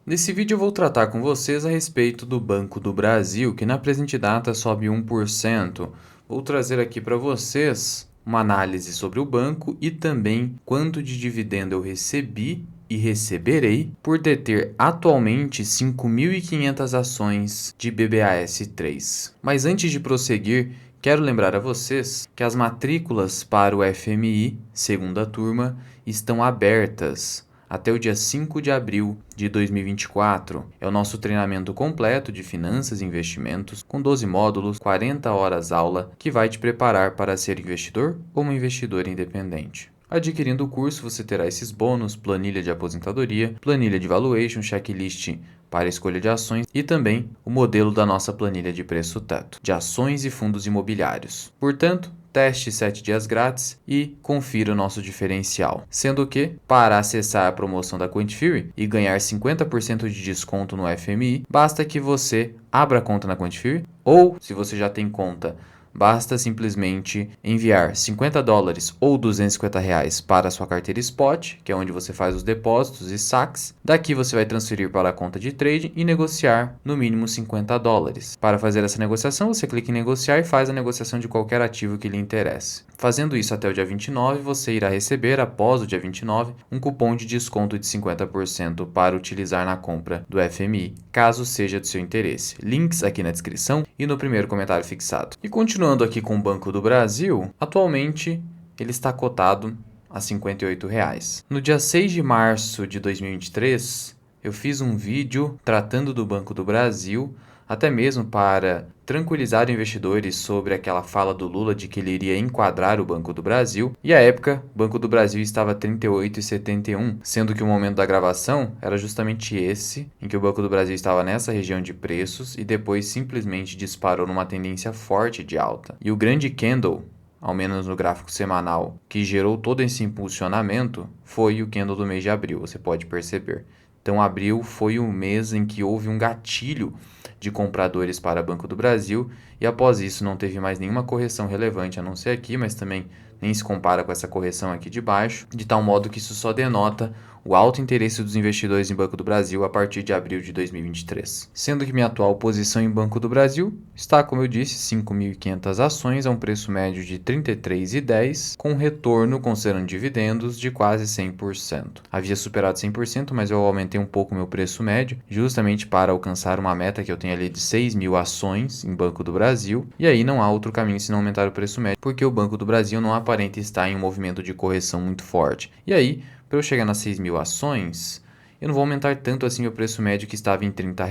Nesse vídeo eu vou tratar com vocês a respeito do Banco do Brasil, que na presente data sobe 1%. Vou trazer aqui para vocês uma análise sobre o banco e também quanto de dividendo eu recebi e receberei por deter atualmente 5.500 ações de BBAS3. Mas antes de prosseguir, quero lembrar a vocês que as matrículas para o FMI, segunda turma, estão abertas até o dia 5 de abril de 2024. É o nosso treinamento completo de finanças e investimentos, com 12 módulos, 40 horas aula, que vai te preparar para ser investidor ou uma investidora independente. Adquirindo o curso, você terá esses bônus, planilha de aposentadoria, planilha de valuation, checklist para escolha de ações e também o modelo da nossa planilha de preço teto, de ações e fundos imobiliários. Portanto, teste 7 dias grátis e confira o nosso diferencial. Sendo que, para acessar a promoção da Quantifury e ganhar 50% de desconto no FMI, basta que você abra conta na Quantifury ou, se você já tem conta, basta simplesmente enviar $50 ou R$ 250 para a sua carteira Spot, que é onde você faz os depósitos e saques. Daqui você vai transferir para a conta de trade e negociar no mínimo $50. Para fazer essa negociação, você clica em negociar e faz a negociação de qualquer ativo que lhe interesse. Fazendo isso até o dia 29, você irá receber, após o dia 29, um cupom de desconto de 50% para utilizar na compra do FMI, caso seja do seu interesse. Links aqui na descrição e no primeiro comentário fixado. E continuando aqui com o Banco do Brasil, atualmente ele está cotado a R$ 58. No dia 6 de março de 2023, eu fiz um vídeo tratando do Banco do Brasil, até mesmo para tranquilizar investidores sobre aquela fala do Lula de que ele iria enquadrar o Banco do Brasil. E à época, o Banco do Brasil estava a R$ 38,71, sendo que o momento da gravação era justamente esse, em que o Banco do Brasil estava nessa região de preços e depois simplesmente disparou numa tendência forte de alta. E o grande candle, ao menos no gráfico semanal, que gerou todo esse impulsionamento, foi o candle do mês de abril, você pode perceber. Então, abril foi o mês em que houve um gatilho de compradores para Banco do Brasil e após isso não teve mais nenhuma correção relevante, a não ser aqui, mas também nem se compara com essa correção aqui de baixo, de tal modo que isso só denota o alto interesse dos investidores em Banco do Brasil a partir de abril de 2023. Sendo que minha atual posição em Banco do Brasil está, como eu disse, 5.500 ações a um preço médio de R$ 33,10, com retorno considerando dividendos de quase 100%. Havia superado 100%, mas eu aumentei um pouco meu preço médio, justamente para alcançar uma meta que eu tenho ali de 6.000 ações em Banco do Brasil, e aí não há outro caminho senão aumentar o preço médio, porque o Banco do Brasil não aparenta estar em um movimento de correção muito forte. E aí, para eu chegar nas 6.000 ações, eu não vou aumentar tanto assim o preço médio que estava em R$ 30.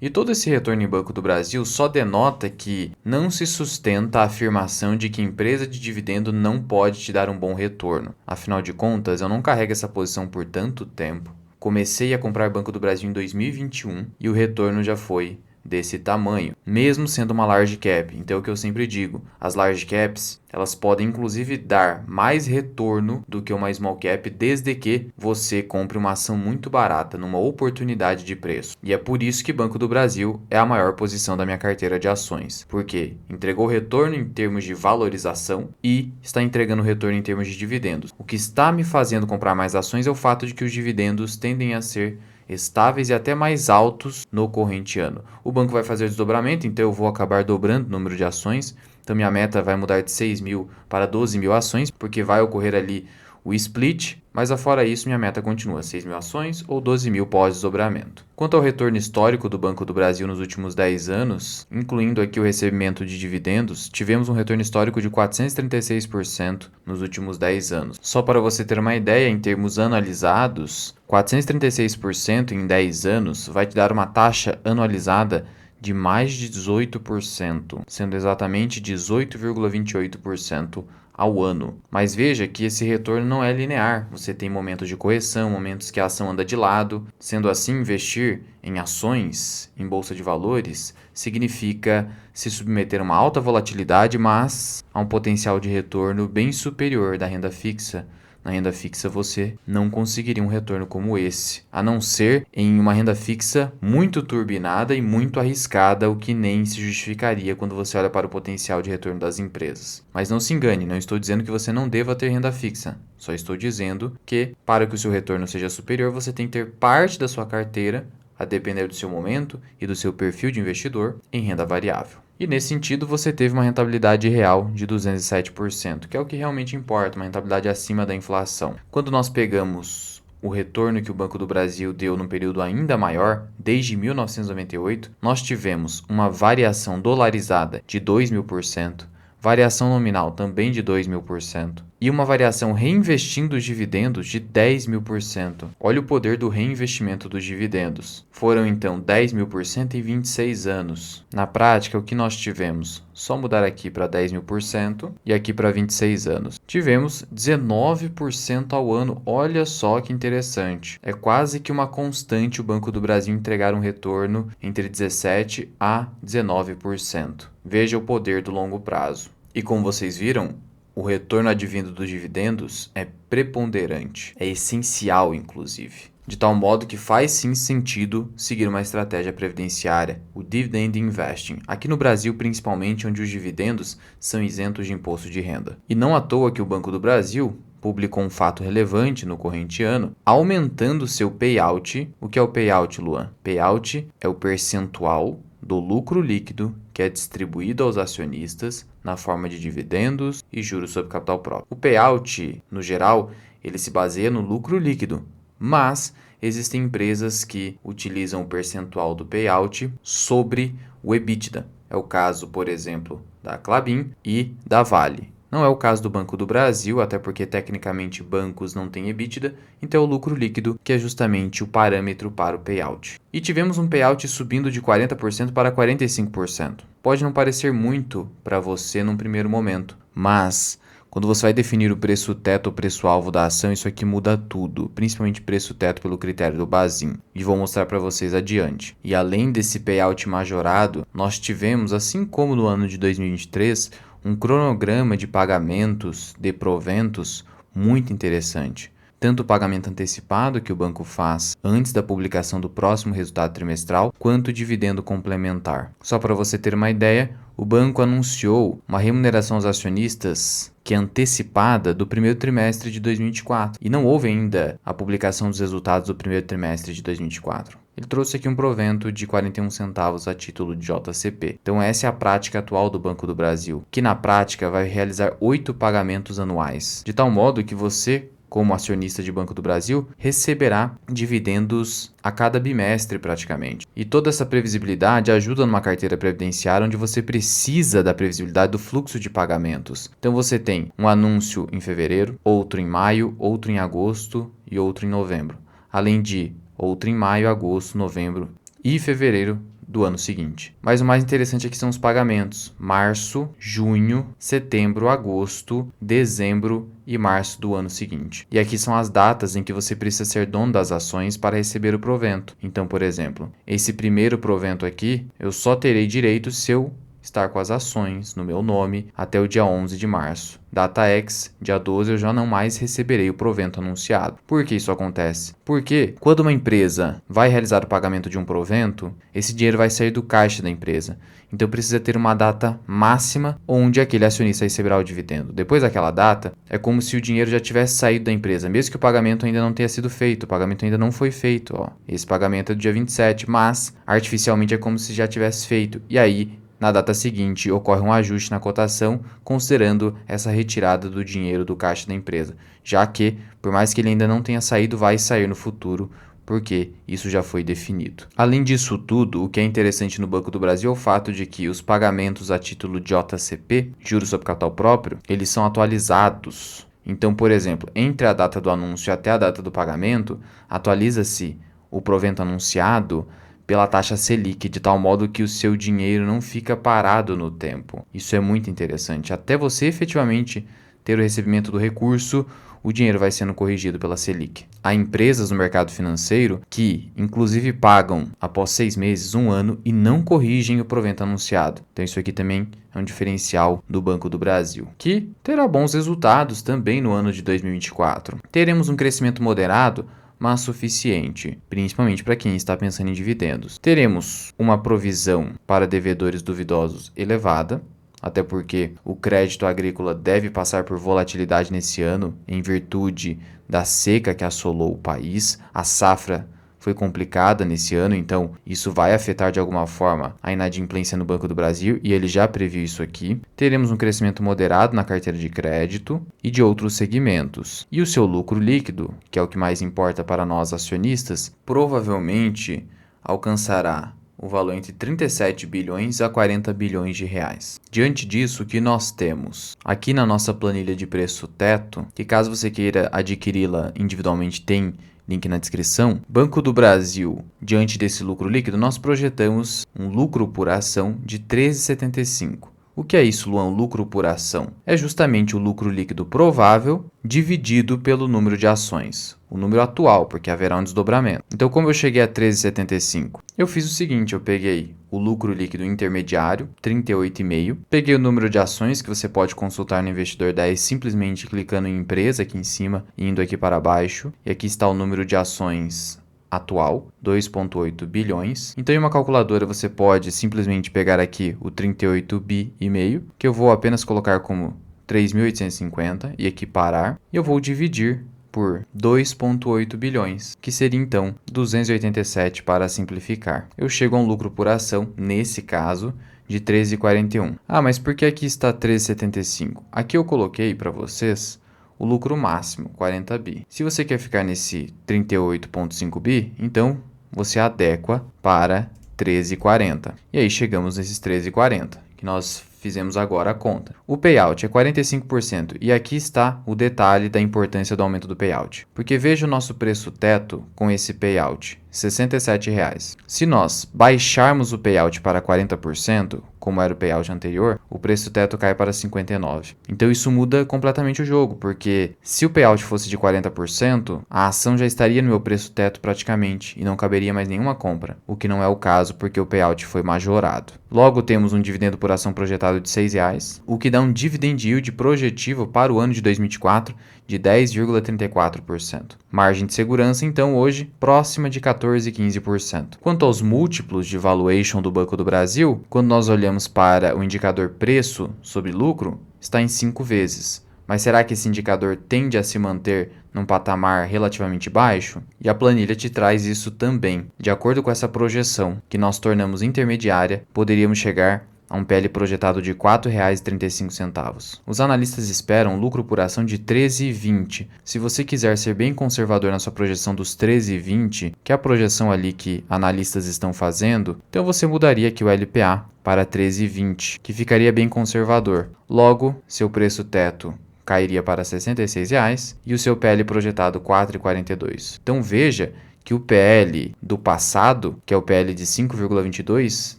E todo esse retorno em Banco do Brasil só denota que não se sustenta a afirmação de que empresa de dividendo não pode te dar um bom retorno. Afinal de contas, eu não carrego essa posição por tanto tempo. Comecei a comprar Banco do Brasil em 2021 e o retorno já foi desse tamanho, mesmo sendo uma large cap. Então é o que eu sempre digo, as large caps, elas podem inclusive dar mais retorno do que uma small cap, desde que você compre uma ação muito barata, numa oportunidade de preço. E é por isso que Banco do Brasil é a maior posição da minha carteira de ações, porque entregou retorno em termos de valorização e está entregando retorno em termos de dividendos. O que está me fazendo comprar mais ações é o fato de que os dividendos tendem a ser estáveis e até mais altos no corrente ano. O banco vai fazer o desdobramento, então eu vou acabar dobrando o número de ações. Então minha meta vai mudar de 6.000 para 12.000 ações, porque vai ocorrer ali o split, mas afora isso minha meta continua 6.000 ações ou 12.000 pós-desdobramento. Quanto ao retorno histórico do Banco do Brasil nos últimos 10 anos, incluindo aqui o recebimento de dividendos, tivemos um retorno histórico de 436% nos últimos 10 anos. Só para você ter uma ideia, em termos anualizados, 436% em 10 anos vai te dar uma taxa anualizada de mais de 18%, sendo exatamente 18,28% ao ano. Mas veja que esse retorno não é linear. Você tem momentos de correção, momentos que a ação anda de lado. Sendo assim, investir em ações, em bolsa de valores, significa se submeter a uma alta volatilidade, mas a um potencial de retorno bem superior da renda fixa. Na renda fixa você não conseguiria um retorno como esse, a não ser em uma renda fixa muito turbinada e muito arriscada, o que nem se justificaria quando você olha para o potencial de retorno das empresas. Mas não se engane, não estou dizendo que você não deva ter renda fixa, só estou dizendo que para que o seu retorno seja superior, você tem que ter parte da sua carteira a depender do seu momento e do seu perfil de investidor, em renda variável. E nesse sentido, você teve uma rentabilidade real de 207%, que é o que realmente importa, uma rentabilidade acima da inflação. Quando nós pegamos o retorno que o Banco do Brasil deu num período ainda maior, desde 1998, nós tivemos uma variação dolarizada de 2.000%, variação nominal também de 2.000% e uma variação reinvestindo os dividendos de 10.000%. Olha o poder do reinvestimento dos dividendos. Foram então 10.000% em 26 anos. Na prática, o que nós tivemos? Só mudar aqui para 10.000% e aqui para 26 anos. Tivemos 19% ao ano. Olha só que interessante. É quase que uma constante o Banco do Brasil entregar um retorno entre 17% a 19%. Veja o poder do longo prazo. E como vocês viram, o retorno advindo dos dividendos é preponderante, é essencial inclusive. De tal modo que faz sim sentido seguir uma estratégia previdenciária, o Dividend Investing, aqui no Brasil principalmente, onde os dividendos são isentos de imposto de renda. E não à toa que o Banco do Brasil publicou um fato relevante no corrente ano, aumentando seu payout. O que é o payout, Luan? Payout é o percentual do lucro líquido que é distribuído aos acionistas na forma de dividendos e juros sobre capital próprio. O payout, no geral, ele se baseia no lucro líquido, mas existem empresas que utilizam o percentual do payout sobre o EBITDA. É o caso, por exemplo, da Klabin e da Vale. Não é o caso do Banco do Brasil, até porque tecnicamente bancos não têm EBITDA, então é o lucro líquido que é justamente o parâmetro para o payout. E tivemos um payout subindo de 40% para 45%. Pode não parecer muito para você num primeiro momento, mas quando você vai definir o preço teto ou preço-alvo da ação, isso aqui muda tudo, principalmente preço teto pelo critério do Basel, e vou mostrar para vocês adiante. E além desse payout majorado, nós tivemos, assim como no ano de 2023, um cronograma de pagamentos de proventos muito interessante. Tanto o pagamento antecipado que o banco faz antes da publicação do próximo resultado trimestral, quanto o dividendo complementar. Só para você ter uma ideia, o banco anunciou uma remuneração aos acionistas que é antecipada do primeiro trimestre de 2024. E não houve ainda a publicação dos resultados do primeiro trimestre de 2024. Ele trouxe aqui um provento de 41 centavos a título de JCP. Então essa é a prática atual do Banco do Brasil, que na prática vai realizar 8 pagamentos anuais, de tal modo que você, como acionista de Banco do Brasil, receberá dividendos a cada bimestre praticamente. E toda essa previsibilidade ajuda numa carteira previdenciária onde você precisa da previsibilidade do fluxo de pagamentos. Então você tem um anúncio em fevereiro, outro em maio, outro em agosto e outro em novembro. Além de outro em maio, agosto, novembro e fevereiro do ano seguinte. Mas o mais interessante aqui são os pagamentos: março, junho, setembro, agosto, dezembro e março do ano seguinte. E aqui são as datas em que você precisa ser dono das ações para receber o provento. Então, por exemplo, esse primeiro provento aqui, eu só terei direito se eu estar com as ações no meu nome até o dia 11 de março. Data X, dia 12, eu já não mais receberei o provento anunciado. Por que isso acontece? Porque quando uma empresa vai realizar o pagamento de um provento, esse dinheiro vai sair do caixa da empresa. Então precisa ter uma data máxima onde aquele acionista receberá o dividendo. Depois daquela data, é como se o dinheiro já tivesse saído da empresa, mesmo que o pagamento ainda não tenha sido feito. O pagamento ainda não foi feito. Esse pagamento é do dia 27, mas artificialmente é como se já tivesse feito. E aí, na data seguinte, ocorre um ajuste na cotação, considerando essa retirada do dinheiro do caixa da empresa, já que, por mais que ele ainda não tenha saído, vai sair no futuro, porque isso já foi definido. Além disso tudo, o que é interessante no Banco do Brasil é o fato de que os pagamentos a título de JCP, juros sobre capital próprio, eles são atualizados. Então, por exemplo, entre a data do anúncio até a data do pagamento, atualiza-se o provento anunciado pela taxa Selic, de tal modo que o seu dinheiro não fica parado no tempo. Isso é muito interessante. Até você efetivamente ter o recebimento do recurso, o dinheiro vai sendo corrigido pela Selic. Há empresas no mercado financeiro que, inclusive, pagam após 6 meses, 1 ano e não corrigem o provento anunciado. Então isso aqui também é um diferencial do Banco do Brasil, que terá bons resultados também no ano de 2024. Teremos um crescimento moderado, mas suficiente, principalmente para quem está pensando em dividendos. Teremos uma provisão para devedores duvidosos elevada, até porque o crédito agrícola deve passar por volatilidade nesse ano, em virtude da seca que assolou o país. A safra foi complicada nesse ano, então isso vai afetar de alguma forma a inadimplência no Banco do Brasil e ele já previu isso aqui. Teremos um crescimento moderado na carteira de crédito e de outros segmentos. E o seu lucro líquido, que é o que mais importa para nós acionistas, provavelmente alcançará o valor entre 37 bilhões a 40 bilhões de reais. Diante disso, o que nós temos? Aqui na nossa planilha de preço teto, que caso você queira adquiri-la individualmente tem link na descrição, Banco do Brasil, diante desse lucro líquido, nós projetamos um lucro por ação de R$ 13,75. O que é isso, Luan? Lucro por ação? É justamente o lucro líquido provável dividido pelo número de ações. O número atual, porque haverá um desdobramento. Então, como eu cheguei a 13,75? Eu fiz o seguinte, eu peguei o lucro líquido intermediário, 38,5. Peguei o número de ações que você pode consultar no Investidor 10 simplesmente clicando em empresa aqui em cima e indo aqui para baixo. E aqui está o número de ações atual, 2,8 bilhões. Então, em uma calculadora, você pode simplesmente pegar aqui o 38 bi e meio, que eu vou apenas colocar como 3.850 e equiparar, e eu vou dividir por 2,8 bilhões, que seria então 287 para simplificar. Eu chego a um lucro por ação, nesse caso, de 13,41. Ah, mas por que aqui está 13,75? Aqui eu coloquei para vocês o lucro máximo, 40 bi. Se você quer ficar nesse 38,5 bi, então você adequa para 13,40. E aí chegamos nesses 13,40, que nós fizemos agora a conta. O payout é 45% e aqui está o detalhe da importância do aumento do payout. Porque veja o nosso preço teto com esse payout, R$ 67,00. Se nós baixarmos o payout para 40%, como era o payout anterior, o preço teto cai para 59%. Então isso muda completamente o jogo, porque se o payout fosse de 40%, a ação já estaria no meu preço teto praticamente e não caberia mais nenhuma compra, o que não é o caso porque o payout foi majorado. Logo temos um dividendo por ação projetado de R$ 6,00, o que dá um dividend yield projetivo para o ano de 2024 de 10,34%. Margem de segurança, então, hoje, próxima de 14, 15%. Quanto aos múltiplos de valuation do Banco do Brasil, quando nós olhamos para o indicador preço sobre lucro, está em 5 vezes. Mas será que esse indicador tende a se manter num patamar relativamente baixo? E a planilha te traz isso também. De acordo com essa projeção, que nós tornamos intermediária, poderíamos chegar a um PL projetado de R$ 4,35. Os analistas esperam lucro por ação de 13,20. Se você quiser ser bem conservador na sua projeção dos 13,20, que é a projeção ali que analistas estão fazendo, então você mudaria aqui o LPA para 13,20, que ficaria bem conservador. Logo, seu preço teto cairia para R$ 66,00 e o seu PL projetado R$ 4,42. Então veja que o PL do passado, que é o PL de 5,22,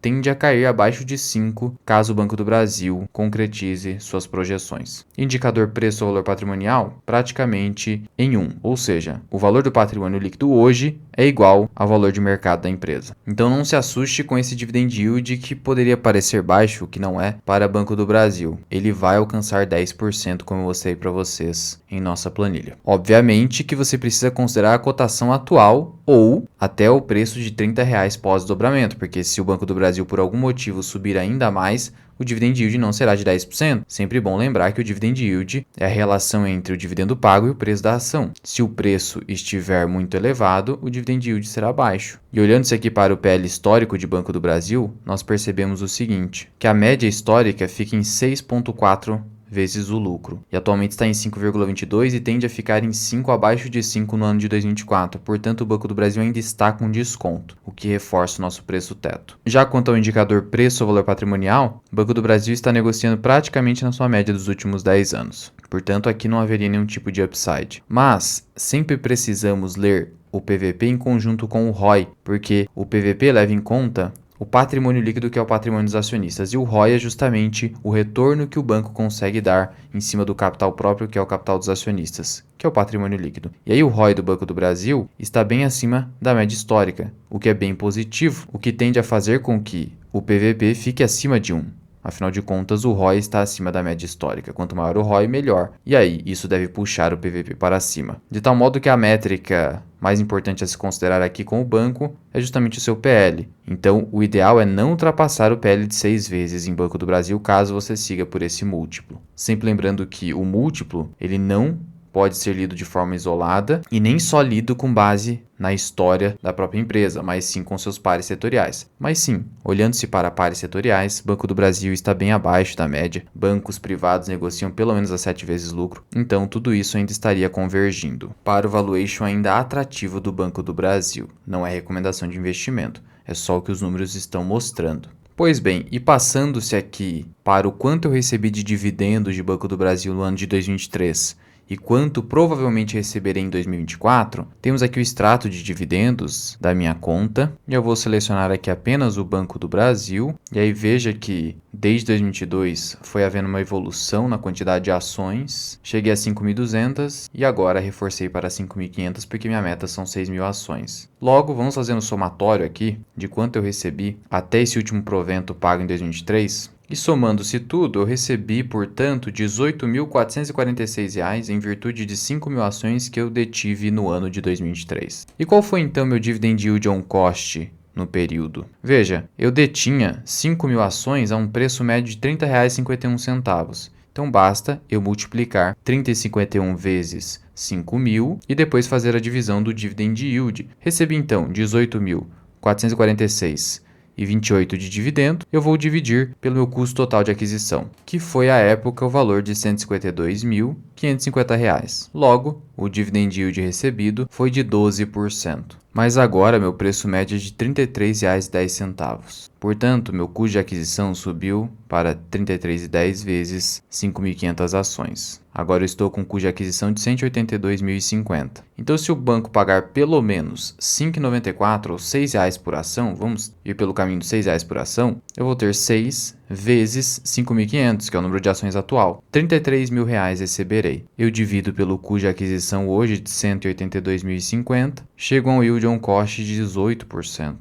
tende a cair abaixo de 5 caso o Banco do Brasil concretize suas projeções. Indicador preço-valor patrimonial, praticamente em 1, ou seja, o valor do patrimônio líquido hoje é igual ao valor de mercado da empresa. Então não se assuste com esse dividend yield que poderia parecer baixo, que não é, para Banco do Brasil. Ele vai alcançar 10%, como eu mostrei para vocês em nossa planilha. Obviamente que você precisa considerar a cotação atual ou até o preço de R$ 30,00 pós-dobramento, porque se o Banco do Brasil por algum motivo subir ainda mais, o dividend yield não será de 10%. Sempre bom lembrar que o dividend yield é a relação entre o dividendo pago e o preço da ação. Se o preço estiver muito elevado, o dividend yield será baixo. E olhando-se aqui para o PL histórico de Banco do Brasil, nós percebemos o seguinte, que a média histórica fica em 6,4 vezes o lucro. E atualmente está em 5,22 e tende a ficar em 5 abaixo de 5 no ano de 2024. Portanto, o Banco do Brasil ainda está com desconto, o que reforça o nosso preço teto. Já quanto ao indicador preço ou valor patrimonial, o Banco do Brasil está negociando praticamente na sua média dos últimos 10 anos. Portanto, aqui não haveria nenhum tipo de upside. Mas sempre precisamos ler o PVP em conjunto com o ROI, porque o PVP leva em conta o patrimônio líquido, que é o patrimônio dos acionistas, e o ROI é justamente o retorno que o banco consegue dar em cima do capital próprio, que é o capital dos acionistas, que é o patrimônio líquido. E aí o ROI do Banco do Brasil está bem acima da média histórica, o que é bem positivo, o que tende a fazer com que o PVP fique acima de 1. Afinal de contas, o ROI está acima da média histórica. Quanto maior o ROI, melhor. E aí, isso deve puxar o PVP para cima. De tal modo que a métrica mais importante a se considerar aqui com o banco é justamente o seu PL. Então, o ideal é não ultrapassar o PL de 6 vezes em Banco do Brasil, caso você siga por esse múltiplo. Sempre lembrando que o múltiplo, ele não pode ser lido de forma isolada e nem só lido com base na história da própria empresa, mas sim com seus pares setoriais. Mas sim, olhando-se para pares setoriais, Banco do Brasil está bem abaixo da média, bancos privados negociam pelo menos a 7 vezes lucro, então tudo isso ainda estaria convergindo para o valuation ainda atrativo do Banco do Brasil. Não é recomendação de investimento, é só o que os números estão mostrando. Pois bem, e passando-se aqui para o quanto eu recebi de dividendos de Banco do Brasil no ano de 2023 e quanto provavelmente receberei em 2024, temos aqui o extrato de dividendos da minha conta. E eu vou selecionar aqui apenas o Banco do Brasil. E aí veja que desde 2022 foi havendo uma evolução na quantidade de ações. Cheguei a 5.200 e agora reforcei para 5.500 porque minha meta são 6.000 ações. Logo, vamos fazer um somatório aqui de quanto eu recebi até esse último provento pago em 2023. E somando-se tudo, eu recebi, portanto, R$ 18.446 em virtude de 5.000 ações que eu detive no ano de 2023. E qual foi então meu dividend yield on cost no período? Veja, eu detinha 5.000 ações a um preço médio de R$ 30,51. Então basta eu multiplicar 30,51 vezes 5.000 e depois fazer a divisão do dividend yield. Recebi então 18.446 e 28 de dividendo, eu vou dividir pelo meu custo total de aquisição, que foi à época o valor de R$ 152.550. Logo, o dividend yield recebido foi de 12%. Mas agora meu preço médio é de R$ 33,10. Portanto, meu custo de aquisição subiu para R$ 33,10 vezes 5.500 ações. Agora eu estou com um custo de aquisição de R$ 182.050. Então, se o banco pagar pelo menos R$ 5,94 ou R$ 6 por ação, vamos ir pelo caminho dos R$ 6 por ação, eu vou ter 6 vezes 5.500, que é o número de ações atual. R$ 33.000 receberei. Eu divido pelo custo de aquisição hoje de R$ 182.050, chego a um yield on cost de 18%.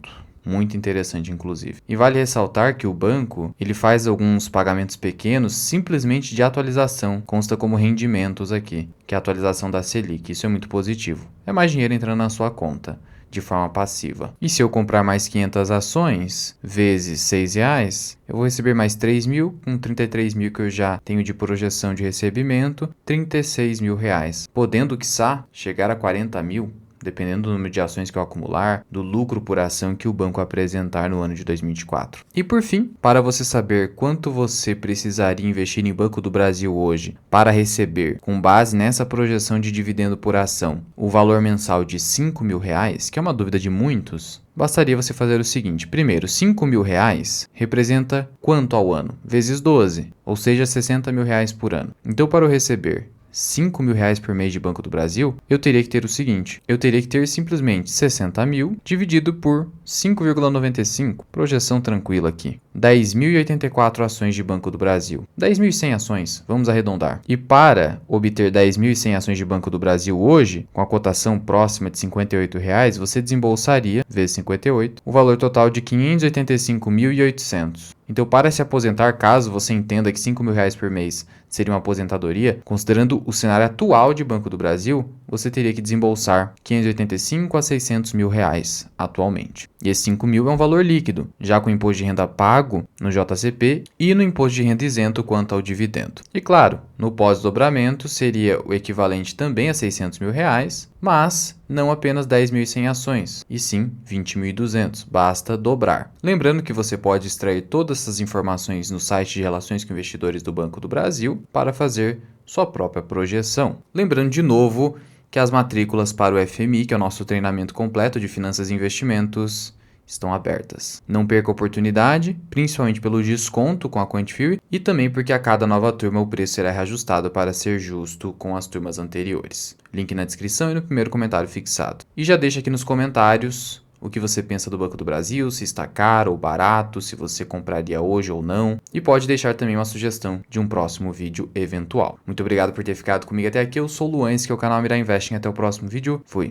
Muito interessante, inclusive. E vale ressaltar que o banco ele faz alguns pagamentos pequenos simplesmente de atualização. Consta como rendimentos aqui, que é a atualização da Selic. Isso é muito positivo. É mais dinheiro entrando na sua conta de forma passiva. E se eu comprar mais 500 ações vezes R$ 6, eu vou receber mais 3.000, com 33.000 que eu já tenho de projeção de recebimento, R$ 36.000, podendo, quiçá, chegar a 40.000. Dependendo do número de ações que eu acumular, do lucro por ação que o banco apresentar no ano de 2024. E por fim, para você saber quanto você precisaria investir em Banco do Brasil hoje para receber, com base nessa projeção de dividendo por ação, o valor mensal de R$ 5.000, que é uma dúvida de muitos, bastaria você fazer o seguinte. Primeiro, R$ 5.000 representa quanto ao ano? Vezes 12, ou seja, R$ 60.000 por ano. Então, para eu receber R$ 5.000 por mês de Banco do Brasil, eu teria que ter o seguinte, eu teria que ter simplesmente 60.000 dividido por 5,95, projeção tranquila aqui. 10.084 ações de Banco do Brasil. 10.100 ações, vamos arredondar. E para obter 10.100 ações de Banco do Brasil hoje, com a cotação próxima de R$ 58,00, você desembolsaria, vezes 58, o valor total de R$ 585.800. Então, para se aposentar, caso você entenda que R$ 5.000 por mês seria uma aposentadoria, considerando o cenário atual de Banco do Brasil, você teria que desembolsar 585 a 600 mil reais atualmente. E esse 5 mil é um valor líquido, já com o imposto de renda pago no JCP e no imposto de renda isento quanto ao dividendo. E claro, no pós-dobramento seria o equivalente também a 600 mil reais, mas não apenas 10.100 ações, e sim 20.200, basta dobrar. Lembrando que você pode extrair todas essas informações no site de Relações com Investidores do Banco do Brasil para fazer sua própria projeção. Lembrando de novo que as matrículas para o FMI, que é o nosso treinamento completo de finanças e investimentos, estão abertas. Não perca a oportunidade, principalmente pelo desconto com a QuantFuel e também porque a cada nova turma o preço será reajustado para ser justo com as turmas anteriores. Link na descrição e no primeiro comentário fixado. E já deixa aqui nos comentários o que você pensa do Banco do Brasil, se está caro ou barato, se você compraria hoje ou não. E pode deixar também uma sugestão de um próximo vídeo eventual. Muito obrigado por ter ficado comigo até aqui. Eu sou o Luan, esse que é o canal Mirai Investing. Até o próximo vídeo. Fui!